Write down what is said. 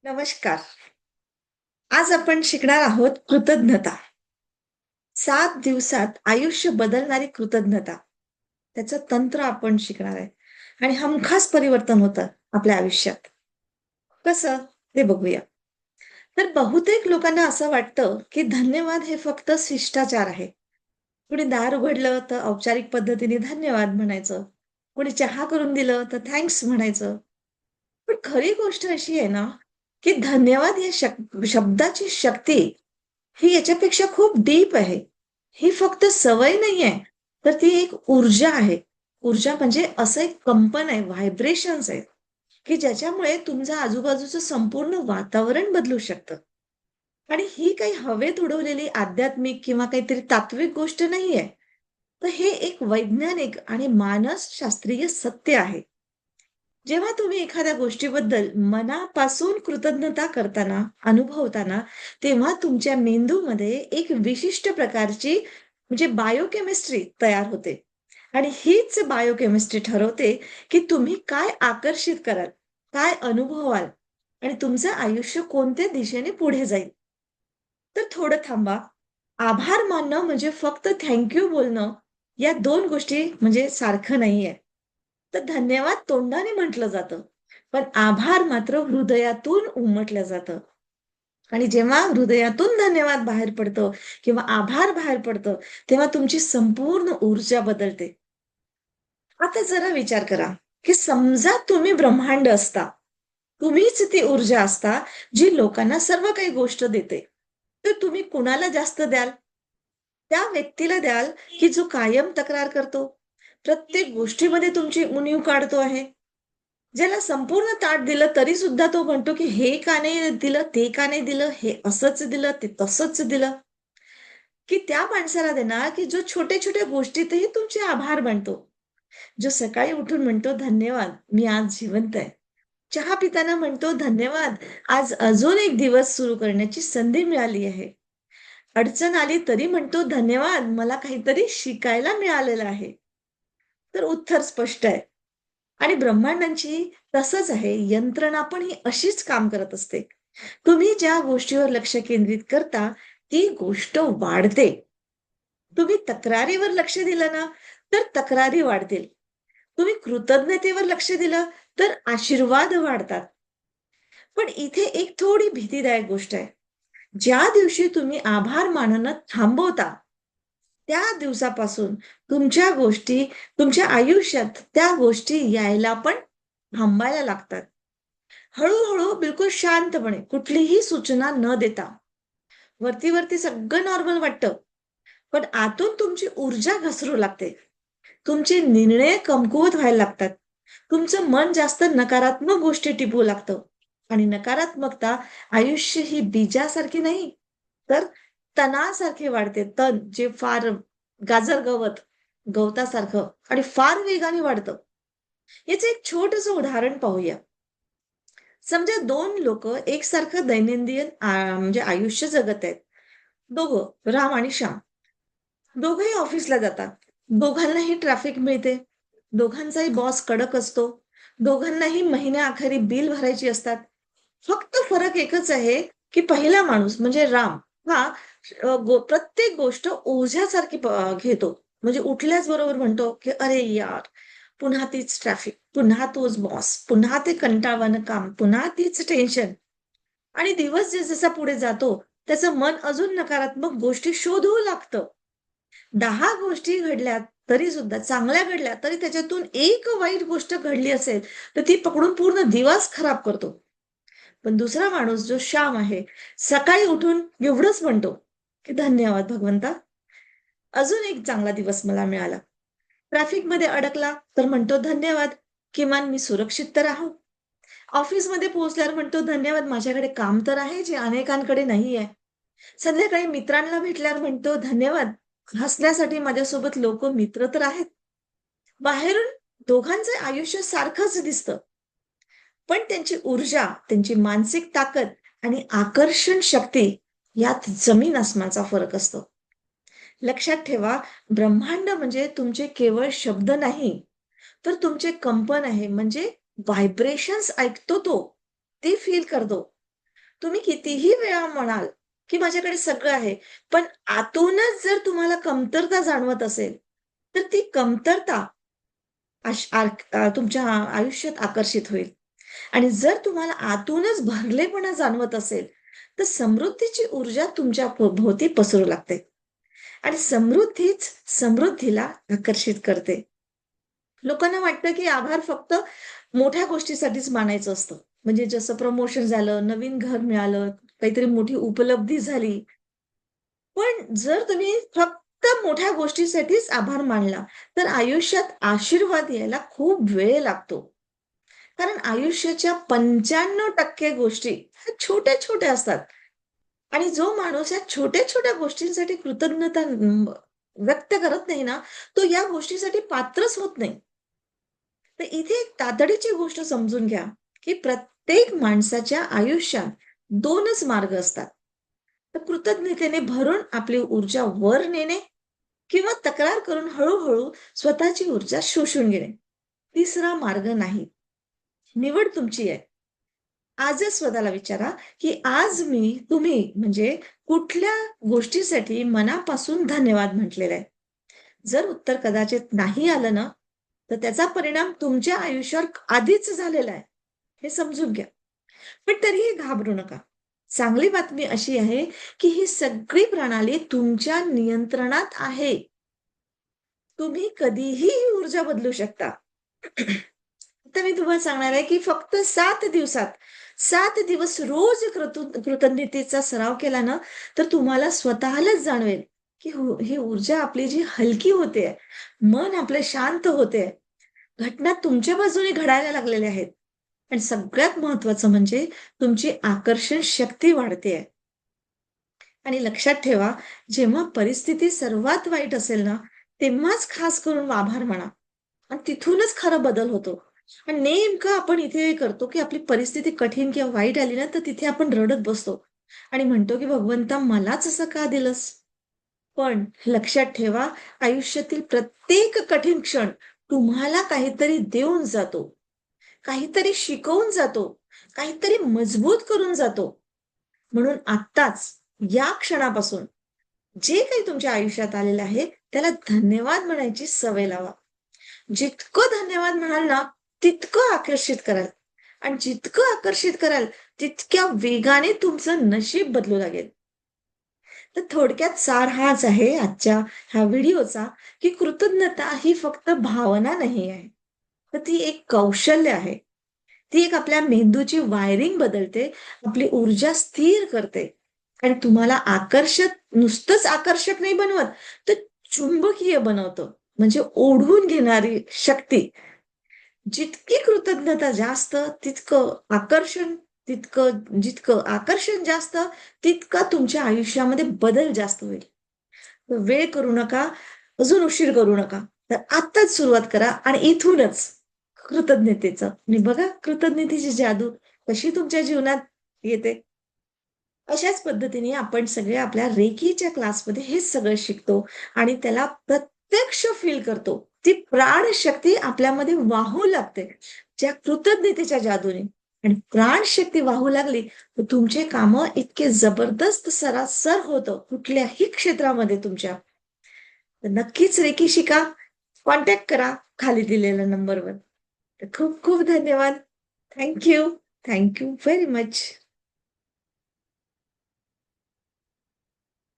नमस्कार. आज आपण शिकणार आहोत कृतज्ञता. 7 दिवसात आयुष्य बदलणारी कृतज्ञता. त्याचं तंत्र आपण शिकणार आहे आणि हमखास परिवर्तन होतं आपल्या आयुष्यात. कसं? ते बघूया. तर बहुतेक लोकांना असं वाटतं, की धन्यवाद हे फक्त शिष्टाचार आहे. कुणी दार उघडलं तर औपचारिक पद्धतीने धन्यवाद म्हणायचं. कुणी चहा करून दिलं तर थँक्स म्हणायचं. पण खरी गोष्ट अशी आहे ना, की धन्यवाद या शब्दाची शक्ती ही याच्यापेक्षा खूप डीप आहे. ही फक्त सवय नाहीये, तर ती एक ऊर्जा आहे. ऊर्जा म्हणजे असं एक कंपन आहे, व्हायब्रेशन्स आहेत, की ज्याच्यामुळे तुमचं आजूबाजूचं संपूर्ण वातावरण बदलू शकतं. आणि ही काही हवेत उडवलेली आध्यात्मिक किंवा काहीतरी तात्विक गोष्ट नाहीये. तर हे एक वैज्ञानिक आणि मानसशास्त्रीय सत्य आहे. जेव्हा तुम्ही एखाद्या गोष्टीबद्दल मनापासून कृतज्ञता करताना, अनुभवताना, तेव्हा तुमच्या मेंदूमध्ये एक विशिष्ट प्रकारची म्हणजे बायोकेमिस्ट्री तयार होते. आणि हीच बायोकेमिस्ट्री ठरवते, की तुम्ही काय आकर्षित कराल, काय अनुभवाल आणि तुमचं आयुष्य कोणत्या दिशेने पुढे जाईल. तर थोडं थांबा. आभार मानणं म्हणजे फक्त थँक यू बोलणं, या 2 गोष्टी म्हणजे सारखं नाहीये. तर धन्यवाद तोंडाने म्हटलं जातं, पण आभार मात्र हृदयातून उमटलं जातं. आणि जेव्हा हृदयातून धन्यवाद बाहेर पडतं किंवा आभार बाहेर पडतं, तेव्हा तुमची संपूर्ण ऊर्जा बदलते. आता जरा विचार करा, की समजा तुम्ही ब्रह्मांड असता. तुम्हीच ती ऊर्जा असता, जी लोकांना सर्व काही गोष्ट देते. तर तुम्ही कुणाला जास्त द्याल? त्या व्यक्तीला द्याल, की जो कायम तक्रार करतो, प्रत्येक गोष्टीमध्ये तुमची उणीव काढतो आहे. ज्याला संपूर्ण ताट दिलं तरी सुद्धा तो म्हणतो, की हे का नाही दिलं, ते का नाही दिलं, हे असंच दिलं, ते तसंच दिलं. की त्या माणसाला देणार, की जो छोट्या-छोट्या गोष्टीतही तुमचे आभार मानतो. जो सकाळी उठून म्हणतो, "धन्यवाद, मी आज जिवंत आहे." चहा पिताना म्हणतो, "धन्यवाद, आज अजून एक दिवस सुरू करण्याची संधी मिळाली आहे." अडचण आली तरी म्हणतो, "धन्यवाद, मला काहीतरी शिकायला मिळालेलं आहे." तर उत्तर स्पष्ट आहे. आणि ब्रह्मांडांची तसंच आहे. यंत्रणा पण ही अशीच काम करत असते. तुम्ही ज्या गोष्टीवर लक्ष केंद्रित करता, ती गोष्ट वाढते. तुम्ही तक्रारीवर लक्ष दिलं ना, तर तक्रारी वाढतील. तुम्ही कृतज्ञतेवर लक्ष दिलं, तर आशीर्वाद वाढतात. पण इथे एक थोडी भीतीदायक गोष्ट आहे. ज्या दिवशी तुम्ही आभार मानणं थांबवता, त्या दिवसापासून तुमच्या गोष्टी, तुमच्या आयुष्यात त्या गोष्टी यायला पण थांबायला लागतात. हळू-हळू बिलकुल शांतपणे, कुठलीही सूचना न देता. वरती-वरती सगळं नॉर्मल वाटतं, पण आतून तुमची ऊर्जा घसरू लागते. तुमचे निर्णय कमकुवत व्हायला लागतात. तुमचं मन जास्त नकारात्मक गोष्टी टिपू लागतं आणि नकारात्मकता आयुष्य ही बीजासारखी नाही, तर तणासारखी वाढते. तण जे फार गाजर गवत, गवतासारखं आणि फार वेगाने वाढतं. याचं एक छोटंसं उदाहरण पाहूया. समजा 2 लोकं एकसारखं दैनंदिन म्हणजे आयुष्य जगत आहेत. दोघं राम आणि श्याम. दोघंही ऑफिसला जातात. दोघांनाही ट्रॅफिक मिळते. दोघांचाही बॉस कडक असतो. दोघांनाही महिन्याअखेरी बिल भरायची असतात. फक्त फरक एकच आहे, की पहिला माणूस म्हणजे राम हा प्रत्येक गोष्ट ओझ्यासारखी घेतो. म्हणजे उठल्याच बरोबर म्हणतो, की "अरे यार! पुन्हा तीच ट्रॅफिक, पुन्हा तोच बॉस, पुन्हा ते कंटाळवाणं काम, पुन्हा तीच टेन्शन." आणि दिवस जसा पुढे जातो, त्याचं मन अजून नकारात्मक गोष्टी शोधू लागतं. 10 गोष्टी घडल्या तरी सुद्धा चांगल्या घडल्या तरी त्याच्यातून एक वाईट गोष्ट घडली असेल, तर ती पकडून पूर्ण दिवस खराब करतो. पण दुसरा माणूस जो श्याम आहे, सकाळी उठून एवढंच म्हणतो, की "धन्यवाद भगवंता, अजून एक चांगला दिवस मला मिळाला." ट्रॅफिकमध्ये अडकला तर म्हणतो, "धन्यवाद, किमान मी सुरक्षित तर आहो." ऑफिसमध्ये पोहोचल्यावर म्हणतो, "धन्यवाद, माझ्याकडे काम तर आहे, जे अनेकांकडे नाहीये." संध्याकाळी मित्रांना भेटल्यावर म्हणतो, "धन्यवाद, हसण्यासाठी माझ्यासोबत लोकं मित्र तर आहेत." बाहेरून दोघांचं आयुष्य सारखंच दिसतं. पण त्यांची ऊर्जा, त्यांची मानसिक ताकद आणि आकर्षण शक्ती यात जमीन आसमानचा फरक असतो. लक्षात ठेवा, ब्रह्मांड म्हणजे तुमचे केवळ शब्द नाही, तर तुमचे कंपन आहे म्हणजे व्हायब्रेशन्स ऐकतो तो. ते फील करतो. तुम्ही कितीही वेळा म्हणाल, की माझ्याकडे सगळं आहे. पण आतूनच जर तुम्हाला कमतरता जाणवत असेल, तर ती कमतरता तुमच्या आयुष्यात आकर्षित होईल. आणि जर तुम्हाला आतूनच भरलेपणा जाणवत असेल, तर समृद्धीची ऊर्जा तुमच्या भोवती पसरू लागते आणि समृद्धीच समृद्धीला आकर्षित करते. लोकांना वाटतं, की आभार फक्त मोठ्या गोष्टीसाठीच मानायचं असतं. म्हणजे जसं प्रमोशन झालं, नवीन घर मिळालं, काहीतरी मोठी उपलब्धी झाली. पण जर तुम्ही फक्त मोठ्या गोष्टीसाठीच आभार मानला, तर आयुष्यात आशीर्वाद यायला खूप वेळ लागतो. कारण आयुष्याच्या 95% गोष्टी ह्या छोट्या-छोट्या असतात आणि जो माणूस या छोट्या-छोट्या गोष्टींसाठी कृतज्ञता व्यक्त करत नाही ना, तो या गोष्टीसाठी पात्रच होत नाही. तर इथे एक तातडीची गोष्ट समजून घ्या, की प्रत्येक माणसाच्या आयुष्यात 2च मार्ग असतात. तर कृतज्ञतेने भरून आपली ऊर्जा वर नेणे किंवा तक्रार करून हळू स्वतःची ऊर्जा शोषून घेणे. तिसरा मार्ग नाही. निवड तुमची आहे. आजच स्वतःला विचारा, की आज तुम्ही म्हणजे कुठल्या गोष्टीसाठी मनापासून धन्यवाद म्हटलेला आहे? जर उत्तर कदाचित नाही आलं ना, तर त्याचा परिणाम तुमच्या आयुष्यावर आधीच झालेला आहे. हे समजून घ्या. पण तरीही घाबरू नका. चांगली बातमी अशी आहे, की ही सगळी प्रणाली तुमच्या नियंत्रणात आहे. तुम्ही कधीही ही ऊर्जा बदलू शकता. तर मी तुम्हाला सांगणार आहे, की फक्त 7 दिवसात 7 दिवस रोज कृतज्ञतेचा सराव केला ना, तर तुम्हाला स्वतःलाच जाणवेल, की ही ऊर्जा आपली जी हलकी होते, मन आपलं शांत होते, घटना तुमच्या बाजूने घडायला लागलेल्या आहेत आणि सगळ्यात महत्त्वाचं म्हणजे तुमची आकर्षण शक्ती वाढतेय. आणि लक्षात ठेवा, जेव्हा परिस्थिती सर्वात वाईट असेल ना, तेव्हाच खास करून आभार माना आणि तिथूनच खरा बदल होतो. आणि नेमकं आपण इथे करतो, की आपली परिस्थिती कठीण किंवा वाईट आली ना, तर तिथे आपण रडत बसतो आणि म्हणतो, की "भगवंता मलाच असं का दिलंस?" पण लक्षात ठेवा, आयुष्यातील प्रत्येक कठीण क्षण तुम्हाला काहीतरी देऊन जातो, काहीतरी शिकवून जातो, काहीतरी मजबूत करून जातो. म्हणून आत्ताच, या क्षणापासून जे काही तुमच्या आयुष्यात आलेलं आहे, त्याला धन्यवाद म्हणायची सवय लावा. जितकं धन्यवाद म्हणाल ना, तितकं आकर्षित कराल आणि जितकं आकर्षित कराल, तितक्या वेगाने तुमचं नशीब बदलू लागेल. तर थोडक्यात सार हाच आहे आजच्या ह्या व्हिडिओचा, की कृतज्ञता ही फक्त भावना नाही आहे. तर ती एक कौशल्य आहे. ती एक आपल्या मेंदूची वायरिंग बदलते, आपली ऊर्जा स्थिर करते आणि तुम्हाला नुसतंच आकर्षक नाही बनवत, तर चुंबकीय बनवतं. म्हणजे ओढून घेणारी शक्ती. जितकी कृतज्ञता जास्त, जितकं आकर्षण जास्त, तितका तुमच्या आयुष्यामध्ये बदल जास्त होईल. तर वेळ करू नका, अजून उशीर करू नका. तर आत्ताच सुरुवात करा आणि इथूनच कृतज्ञतेचं आणि बघा कृतज्ञतेची जादू कशी तुमच्या जीवनात येते. अशाच पद्धतीने आपण सगळे आपल्या रेकीच्या क्लासमध्ये हेच सगळं शिकतो आणि त्याला प्रत्यक्ष फील करतो. ती प्राणशक्ती आपल्यामध्ये वाहू लागते. ज्या कृतज्ञतेच्या जादूने आणि प्राणशक्ती वाहू लागली, तर तुमचे कामं इतके जबरदस्त सरासर होतं कुठल्याही क्षेत्रामध्ये तुमच्या. तर नक्कीच रेकी शिका. कॉन्टॅक्ट करा खाली दिलेल्या नंबरवर. तर खूप खूप धन्यवाद. Thank you. Very much.